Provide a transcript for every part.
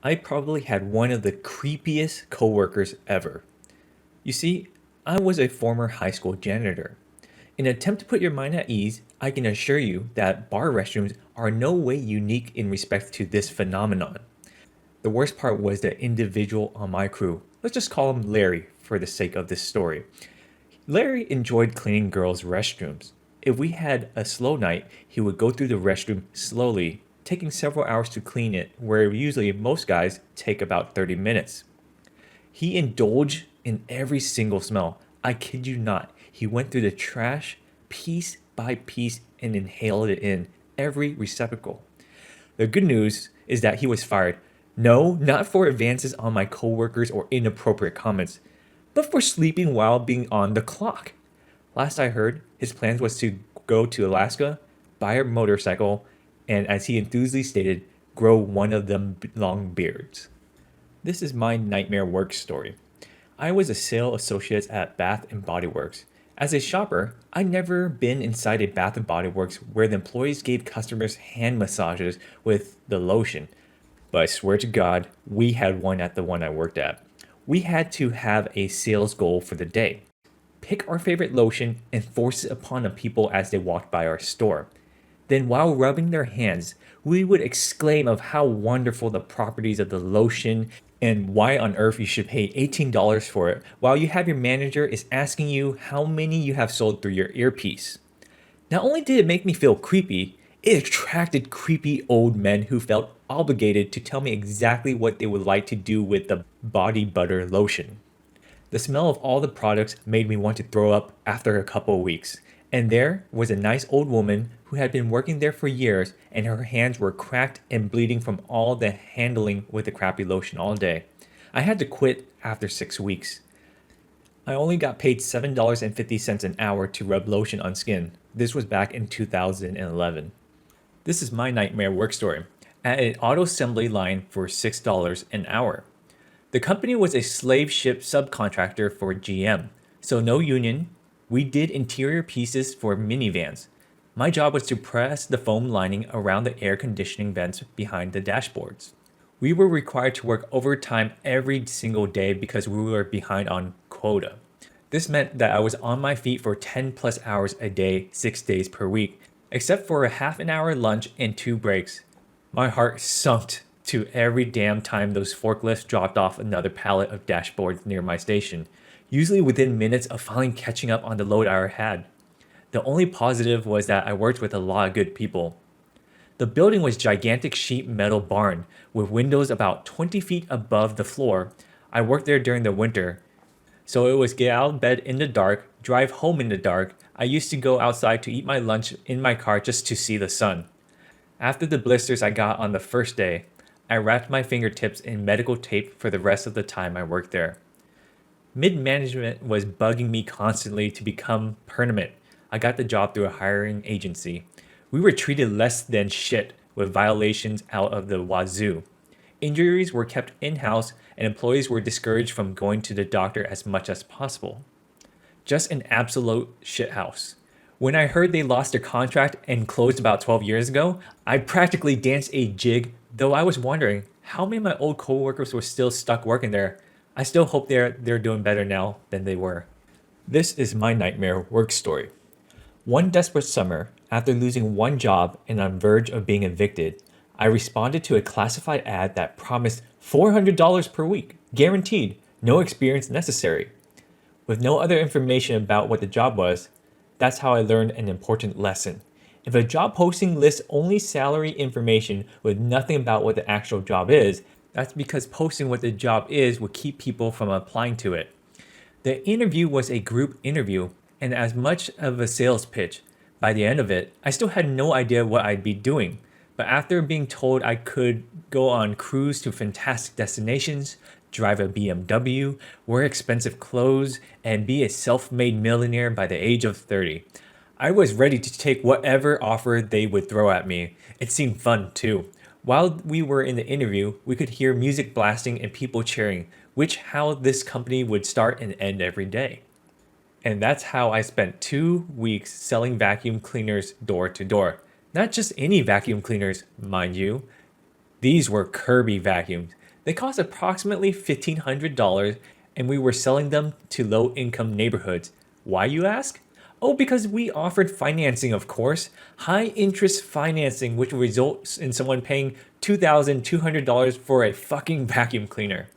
I probably had one of the creepiest coworkers ever. You see, I was a former high school janitor. In an attempt to put your mind at ease, I can assure you that bar restrooms are no way unique in respect to this phenomenon. The worst part was the individual on my crew. Let's just call him Larry for the sake of this story. Larry enjoyed cleaning girls' restrooms. If we had a slow night, he would go through the restroom slowly, taking several hours to clean it, where usually most guys take about 30 minutes. He indulged in every single smell. I kid you not. He went through the trash piece by piece and inhaled it in every receptacle. The good news is that he was fired. No, not for advances on my coworkers or inappropriate comments, but for sleeping while being on the clock. Last I heard, his plans was to go to Alaska, buy a motorcycle, and as he enthusiastically stated, grow one of them long beards. This is my nightmare work story. I was a sales associate at Bath and Body Works. As a shopper, I'd never been inside a Bath and Body Works where the employees gave customers hand massages with the lotion. But I swear to God, we had one at the one I worked at. We had to have a sales goal for the day. Pick our favorite lotion and force it upon the people as they walked by our store. Then while rubbing their hands, we would exclaim of how wonderful the properties of the lotion and why on earth you should pay $18 for it while you have your manager is asking you how many you have sold through your earpiece. Not only did it make me feel creepy, it attracted creepy old men who felt obligated to tell me exactly what they would like to do with the body butter lotion. The smell of all the products made me want to throw up after a couple of weeks. And there was a nice old woman who had been working there for years and her hands were cracked and bleeding from all the handling with the crappy lotion all day. I had to quit after 6 weeks. I only got paid $7.50 an hour to rub lotion on skin. This was back in 2011. This is my nightmare work story. At an auto assembly line for $6 an hour. The company was a slave ship subcontractor for GM, so no union. We did interior pieces for minivans. My job was to press the foam lining around the air conditioning vents behind the dashboards. We were required to work overtime every single day because we were behind on quota. This meant that I was on my feet for 10 plus hours a day, 6 days per week, except for a half an hour lunch and 2 breaks. My heart sunk to every damn time those forklifts dropped off another pallet of dashboards near my station, usually within minutes of finally catching up on the load I had. The only positive was that I worked with a lot of good people. The building was a gigantic sheet metal barn with windows about 20 feet above the floor. I worked there during the winter, so it was get out of bed in the dark, drive home in the dark. I used to go outside to eat my lunch in my car just to see the sun. After the blisters I got on the first day, I wrapped my fingertips in medical tape for the rest of the time I worked there. Mid-management was bugging me constantly to become permanent. I got the job through a hiring agency. We were treated less than shit with violations out of the wazoo. Injuries were kept in-house and employees were discouraged from going to the doctor as much as possible. Just an absolute shithouse. When I heard they lost their contract and closed about 12 years ago, I practically danced a jig, though I was wondering how many of my old coworkers were still stuck working there. I still hope they're doing better now than they were. This is my nightmare work story. One desperate summer, after losing one job and on verge of being evicted, I responded to a classified ad that promised $400 per week, guaranteed, no experience necessary. With no other information about what the job was, that's how I learned an important lesson. If a job posting lists only salary information with nothing about what the actual job is, that's because posting what the job is would keep people from applying to it. The interview was a group interview and as much of a sales pitch. By the end of it, I still had no idea what I'd be doing. But after being told I could go on cruise to fantastic destinations, drive a BMW, wear expensive clothes, and be a self-made millionaire by the age of 30, I was ready to take whatever offer they would throw at me. It seemed fun too. While we were in the interview, we could hear music blasting and people cheering, which how this company would start and end every day. And that's how I spent 2 weeks selling vacuum cleaners door to door. Not just any vacuum cleaners, mind you. These were Kirby vacuums. They cost approximately $1,500 and we were selling them to low-income neighborhoods. Why, you ask? Oh, because we offered financing, of course. High interest financing, which results in someone paying $2,200 for a fucking vacuum cleaner.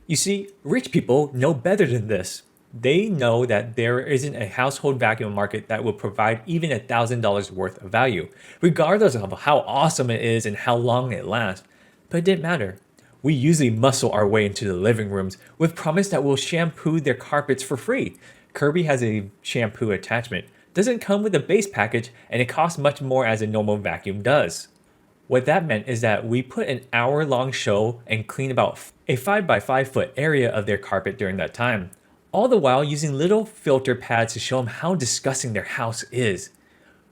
You see, rich people know better than this. They know that there isn't a household vacuum market that will provide even $1,000 worth of value, regardless of how awesome it is and how long it lasts. But it didn't matter. We usually muscle our way into the living rooms with promise that we'll shampoo their carpets for free. Kirby has a shampoo attachment, doesn't come with a base package, and it costs much more as a normal vacuum does. What that meant is that we put an hour-long show and clean about a 5 by 5 foot area of their carpet during that time, all the while using little filter pads to show them how disgusting their house is.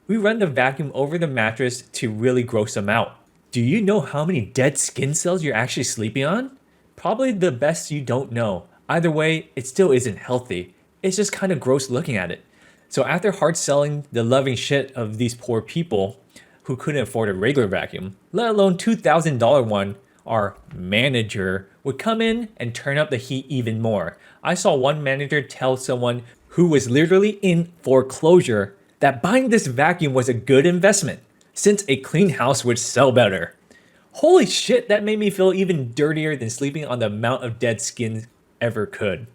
We run the vacuum over the mattress to really gross them out. Do you know how many dead skin cells you're actually sleeping on? Probably the best you don't know. Either way, it still isn't healthy. It's just kind of gross looking at it. So after hard selling the loving shit of these poor people who couldn't afford a regular vacuum, let alone $2,000 one, our manager would come in and turn up the heat even more. I saw one manager tell someone who was literally in foreclosure that buying this vacuum was a good investment, since a clean house would sell better. Holy shit, that made me feel even dirtier than sleeping on the amount of dead skin ever could.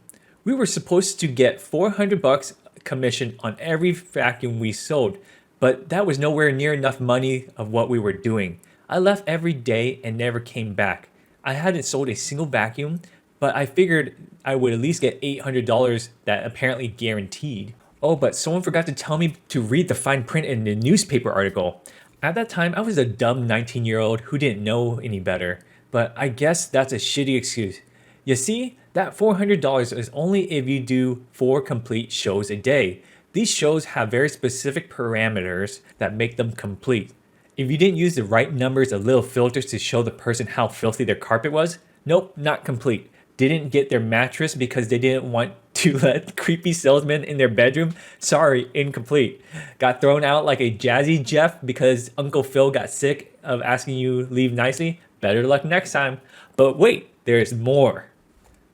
We were supposed to get $400 commission on every vacuum we sold, but that was nowhere near enough money of what we were doing. I left every day and never came back. I hadn't sold a single vacuum, but I figured I would at least get $800 that apparently guaranteed. Oh, but someone forgot to tell me to read the fine print in the newspaper article. At that time, I was a dumb 19-year-old who didn't know any better, but I guess that's a shitty excuse. You see, that $400 is only if you do 4 complete shows a day. These shows have very specific parameters that make them complete. If you didn't use the right numbers of little filters to show the person how filthy their carpet was, nope, not complete. Didn't get their mattress because they didn't want to let creepy salesmen in their bedroom? Sorry, incomplete. Got thrown out like a jazzy Jeff because Uncle Phil got sick of asking you leave nicely? Better luck next time. But wait, there's more.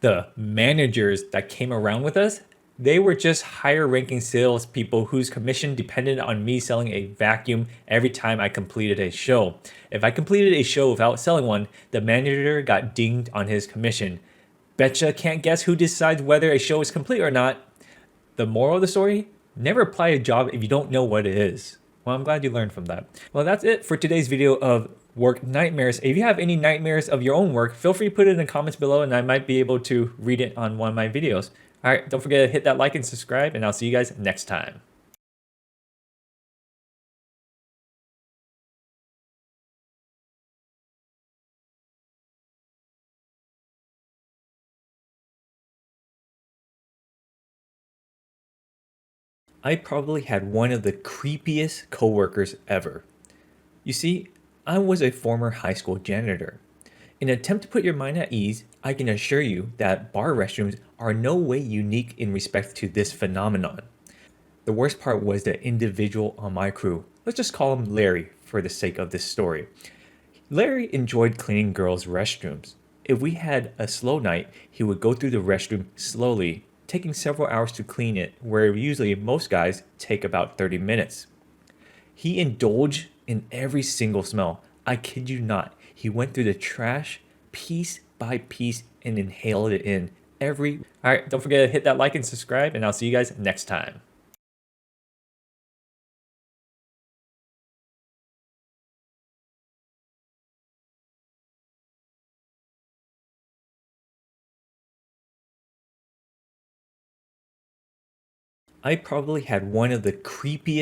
The managers that came around with us, they were just higher ranking salespeople whose commission depended on me selling a vacuum every time I completed a show. If I completed a show without selling one, the manager got dinged on his commission. Betcha can't guess who decides whether a show is complete or not. The moral of the story? Never apply a job if you don't know what it is. Well, I'm glad you learned from that. Well, that's it for today's video of work nightmares. If you have any nightmares of your own work, feel free to put it in the comments below and I might be able to read it on one of my videos. All right, don't forget to hit that like and subscribe, and I'll see you guys next time. I probably had one of the creepiest coworkers ever. You see, I was a former high school janitor. In an attempt to put your mind at ease, I can assure you that bar restrooms are no way unique in respect to this phenomenon. The worst part was the individual on my crew. Let's just call him Larry for the sake of this story. Larry enjoyed cleaning girls' restrooms. If we had a slow night, he would go through the restroom slowly, taking several hours to clean it, where usually most guys take about 30 minutes. He indulged in every single smell. I kid you not. He went through the trash piece by piece and inhaled it in every. Alright, don't forget to hit that like and subscribe, and I'll see you guys next time. I probably had one of the creepiest